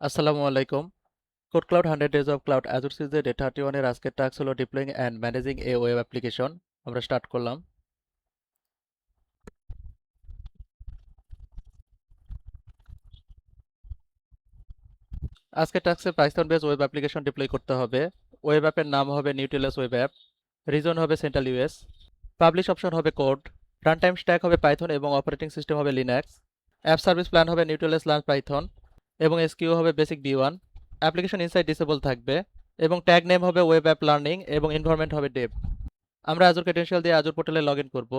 আসসালামু আলাইকুম। Code cloud 100 days of cloud Azure সিরিজের ডে 31 এর আজকের টাস্ক হলো deploying and managing a web application. আমরা স্টার্ট করলাম। আজকের টাস্কে Python base web application deploy করতে হবে। ওয়েব অ্যাপের নাম হবে নিউটেলাস ওয়েব অ্যাপ। রিজন হবে সেন্ট্রাল ইউএস। পাবলিশ অপশন হবে কোড। রান টাইম স্ট্যাক হবে পাইথন এবং অপারেটিং সিস্টেম হবে লিনাক্স। অ্যাপ সার্ভিস প্ল্যান হবে নিউটেলাস লার্ন পাইথন এবং এসকিউ হবে basic B one. Application inside disable থাকবে এবং ট্যাগ নেম হবে ওয়েব অ্যাপ লার্নিং এবং এনভায়রনমেন্ট হবে ডেভ। আমরা আজুর ক্রেডেনশিয়াল দিয়ে আজুর পোর্টালে লগ ইন করবো।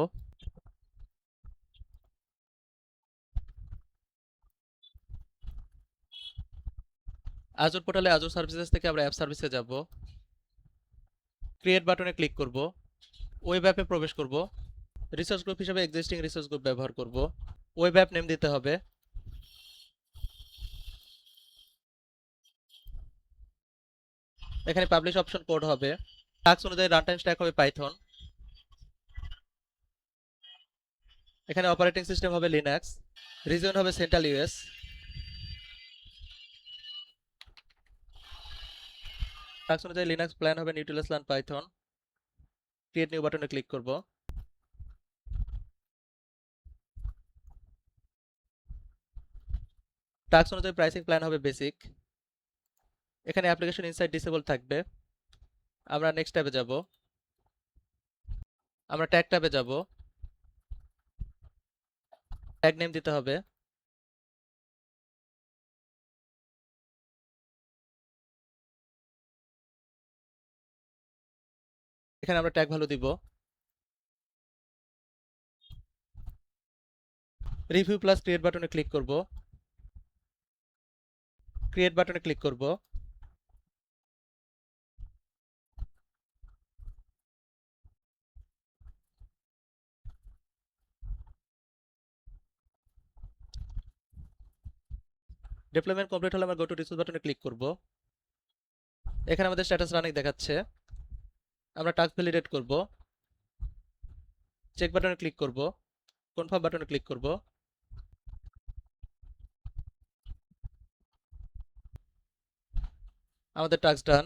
আজুর পোর্টালে আজুর সার্ভিসেস থেকে আমরা অ্যাপ সার্ভিসে যাব। ক্রিয়েট বাটনে ক্লিক করব। ওয়েব অ্যাপে প্রবেশ করব। রিসোর্স গ্রুপ হিসেবে এক্সিস্টিং রিসোর্স গ্রুপ ব্যবহার করব। ওয়েব অ্যাপ নেম দিতে হবে। এখানে পাবলিশ অপশন কোড হবে। টাস্ক অনুযায়ী রান টাইম স্ট্যাক হবে পাইথন। এখানে অপারেটিং সিস্টেম হবে লিনাক্স। রিজন হবে সেন্ট্রাল ইউএস। টাস্ক অনুযায়ী লিনাক্স প্ল্যান হবে নিউটেলাস লার্ন পাইথন। ক্রিয়েট নিউ বাটনে ক্লিক করব। টাস্ক অনুযায়ী প্রাইসিং প্ল্যান হবে বেসিক। এখানে অ্যাপ্লিকেশন ইনসাইড ডিসেবল থাকবে। আমরা নেক্সট ট্যাবে যাব। আমরা ট্যাগ ট্যাবে যাব। ট্যাগ নেম দিতে হবে। এখানে আমরা ট্যাগ ভ্যালু দিব। রিভিউ প্লাস ক্রিয়েট বাটনে ক্লিক করব। ক্রিয়েট বাটনে ক্লিক করব। ডিপ্লয়মেন্ট কমপ্লিট হলে আমরা গো টু রিসোর্স বাটনে ক্লিক করব। এখানে আমাদের স্ট্যাটাস রানিং দেখাচ্ছে। আমরা টাস্ক ভ্যালিডেট করব। চেক বাটনে ক্লিক করব। কনফার্ম বাটনে ক্লিক করব। আমাদের টাস্ক ডান।